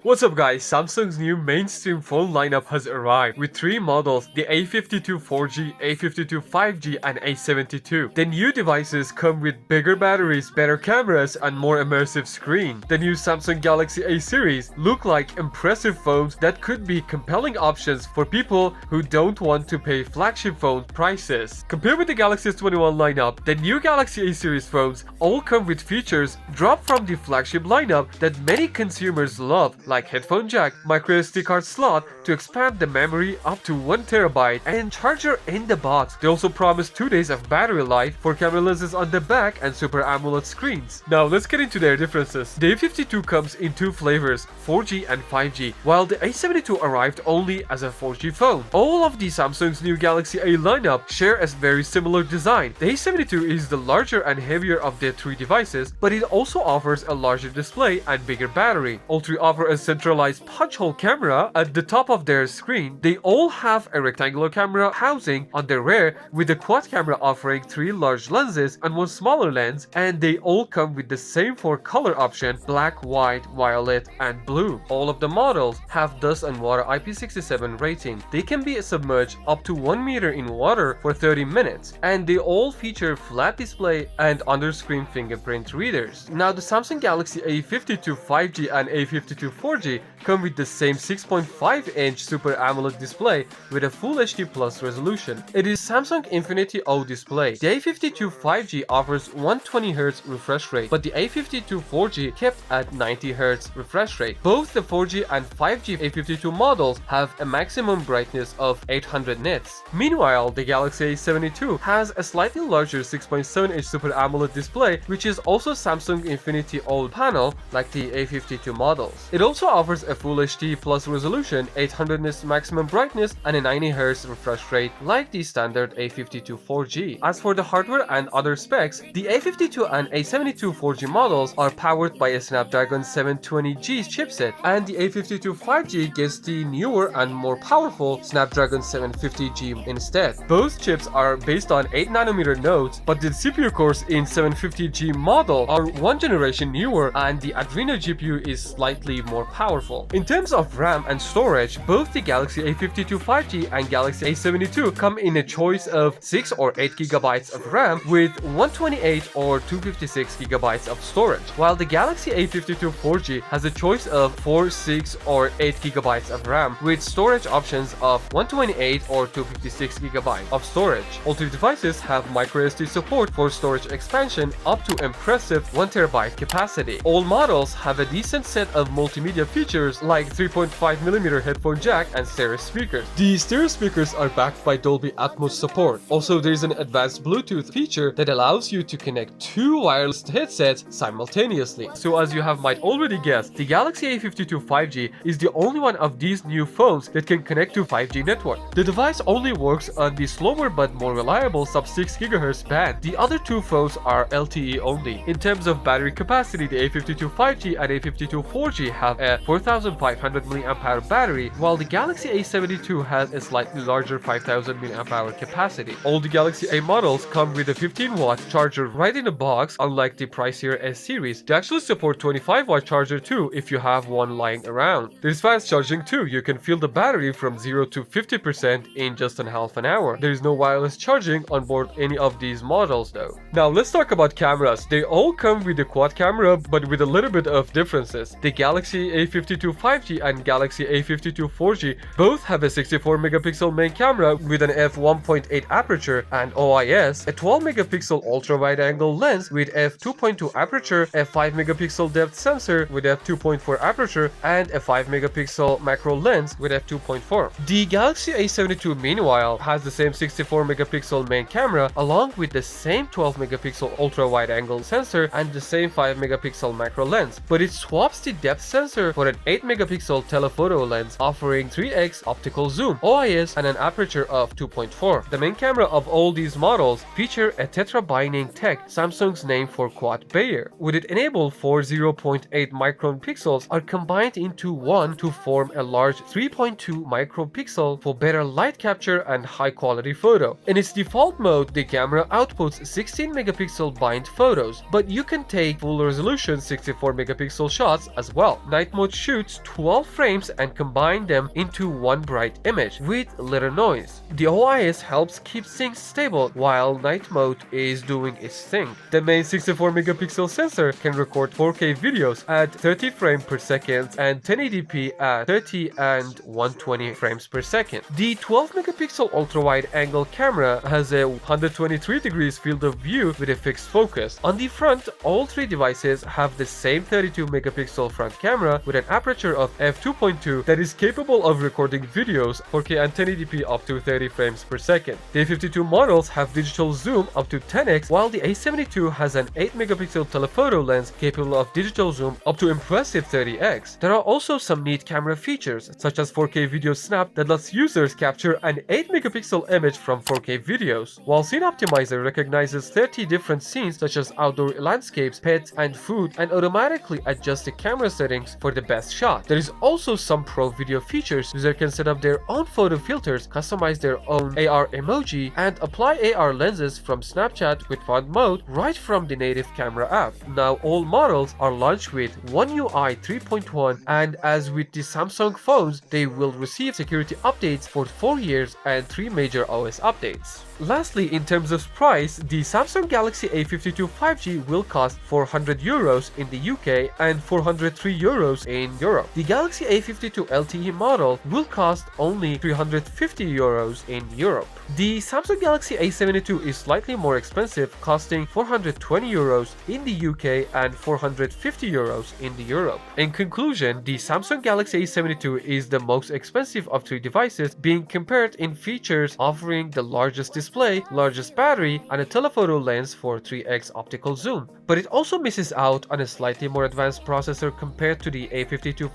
What's up guys, Samsung's new mainstream phone lineup has arrived with 3 models, the A52 4G, A52 5G and A72. The new devices come with bigger batteries, better cameras and more immersive screen. The new Samsung Galaxy A series look like impressive phones that could be compelling options for people who don't want to pay flagship phone prices. Compared with the Galaxy S21 lineup, the new Galaxy A series phones all come with features dropped from the flagship lineup that many consumers love, like headphone jack, microSD card slot to expand the memory up to 1TB, and charger in the box. They also promise 2 days of battery life, 4 camera lenses on the back and Super AMOLED screens. Now let's get into their differences. The A52 comes in 2 flavors, 4G and 5G, while the A72 arrived only as a 4G phone. All of the Samsung's new Galaxy A lineup share a very similar design. The A72 is the larger and heavier of the 3 devices, but it also offers a larger display and bigger battery. All 3 offer a centralized punch hole camera at the top of their screen. They all have a rectangular camera housing on the rear, with the quad camera offering 3 large lenses and 1 smaller lens, and they all come with the same 4 color option: black, white, violet and blue. All of the models have dust and water IP67 rating. They can be submerged up to 1 meter in water for 30 minutes, and they all feature flat display and under-screen fingerprint readers. Now the Samsung Galaxy A52 5G and A52 4G come with the same 6.5-inch Super AMOLED display with a Full HD Plus resolution. It is Samsung Infinity O display. The A52 5G offers 120Hz refresh rate, but the A52 4G kept at 90Hz refresh rate. Both the 4G and 5G A52 models have a maximum brightness of 800 nits. Meanwhile, the Galaxy A72 has a slightly larger 6.7-inch Super AMOLED display, which is also Samsung Infinity O panel like the A52 models. It also offers a Full HD Plus resolution, 800 nits maximum brightness and a 90Hz refresh rate like the standard A52 4G. As for the hardware and other specs, the A52 and A72 4G models are powered by a Snapdragon 720G chipset, and the A52 5G gets the newer and more powerful Snapdragon 750G instead. Both chips are based on 8nm nodes, but the CPU cores in 750G model are 1 generation newer, and the Adreno GPU is slightly more powerful. In terms of RAM and storage, both the Galaxy A52 5G and Galaxy A72 come in a choice of 6 or 8GB of RAM with 128 or 256GB of storage, while the Galaxy A52 4G has a choice of 4, 6 or 8GB of RAM with storage options of 128 or 256GB of storage. All 3 devices have microSD support for storage expansion up to impressive 1TB capacity. All models have a decent set of multimedia features like 3.5mm headphone jack and stereo speakers. The stereo speakers are backed by Dolby Atmos support. Also, there is an advanced Bluetooth feature that allows you to connect 2 wireless headsets simultaneously. So as you might already guessed, the Galaxy A52 5G is the only one of these new phones that can connect to 5G network. The device only works on the slower but more reliable sub-6 GHz band. The other 2 phones are LTE only. In terms of battery capacity, the A52 5G and A52 4G have a 4500 mAh battery, while the Galaxy A72 has a slightly larger 5000 mAh capacity. All the Galaxy A models come with a 15-watt charger right in the box, unlike the pricier S series. They actually support 25-watt charger too if you have one lying around. There's fast charging too. You can fill the battery from 0 to 50% in just a half an hour. There is no wireless charging on board any of these models though. Now let's talk about cameras. They all come with a quad camera, but with a little bit of differences. The Galaxy A52 5G and Galaxy A52 4G both have a 64-megapixel main camera with an f1.8 aperture and OIS, a 12-megapixel ultra-wide-angle lens with f2.2 aperture, a 5-megapixel depth sensor with f2.4 aperture, and a 5-megapixel macro lens with f2.4. The Galaxy A72 meanwhile has the same 64-megapixel main camera along with the same 12-megapixel ultra-wide-angle sensor and the same 5-megapixel macro lens, but it swaps the depth sensor for an 8-megapixel telephoto lens offering 3x optical zoom, OIS, and an aperture of 2.4. The main camera of all these models feature a tetra-binding tech, Samsung's name for quad Bayer. With it enabled 4 0.8 micron pixels are combined into one to form a large 3.2 micropixel for better light capture and high quality photo. In its default mode, the camera outputs 16 megapixel bind photos, but you can take full resolution 64 megapixel shots as well. Night night mode shoots 12 frames and combines them into one bright image with little noise. The OIS helps keep things stable while night mode is doing its thing. The main 64 megapixel sensor can record 4K videos at 30 frames per second and 1080p at 30 and 120 frames per second. The 12 megapixel ultra-wide angle camera has a 123 degrees field of view with a fixed focus. On the front, all three devices have the same 32 megapixel front camera with an aperture of f2.2 that is capable of recording videos 4K and 1080p up to 30 frames per second. The A52 models have digital zoom up to 10x, while the A72 has an 8 megapixel telephoto lens capable of digital zoom up to impressive 30x. There are also some neat camera features, such as 4K video snap that lets users capture an 8 megapixel image from 4K videos, while Scene Optimizer recognizes 30 different scenes such as outdoor landscapes, pets, and food, and automatically adjusts the camera settings for the best shot. There is also some pro video features. Users can set up their own photo filters, customize their own AR emoji, and apply AR lenses from Snapchat with fun mode right from the native camera app. Now all models are launched with One UI 3.1, and as with the Samsung phones, they will receive security updates for 4 years and 3 major OS updates. Lastly, in terms of price, the Samsung Galaxy A52 5G will cost €400 in the UK and €403 in Europe. The Galaxy A52 LTE model will cost only €350 in Europe. The Samsung Galaxy A72 is slightly more expensive, costing €420 in the UK and €450 in Europe. In conclusion, the Samsung Galaxy A72 is the most expensive of three devices, being compared in features, offering the largest display, largest battery, and a telephoto lens for 3x optical zoom. But it also misses out on a slightly more advanced processor compared to the A52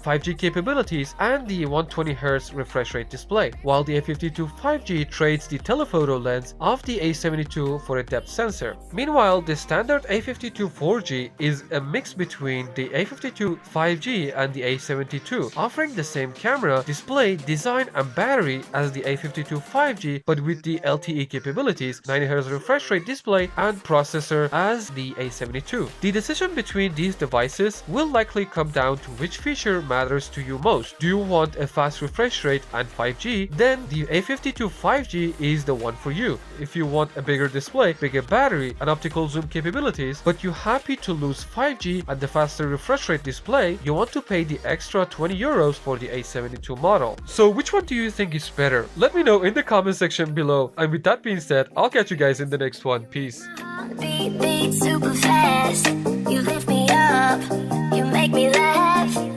5G capabilities and the 120Hz refresh rate display, while the A52 5G trades the telephoto lens of the A72 for a depth sensor. Meanwhile, the standard A52 4G is a mix between the A52 5G and the A72, offering the same camera, display, design, and battery as the A52 5G, but with the LTE capabilities, 90Hz refresh rate display, and processor as the A72. The decision between these devices will likely come down to which feature matters to you most. Do you want a fast refresh rate and 5G? Then the A52 5G is the one for you. If you want a bigger display, bigger battery, and optical zoom capabilities, but you're happy to lose 5G and the faster refresh rate display, you want to pay the extra €20 for the A72 model. So which one do you think is better? Let me know in the comment section below. And with that being said, I'll catch you guys in the next one. Peace. Beat super fast. You lift me up. You make me laugh.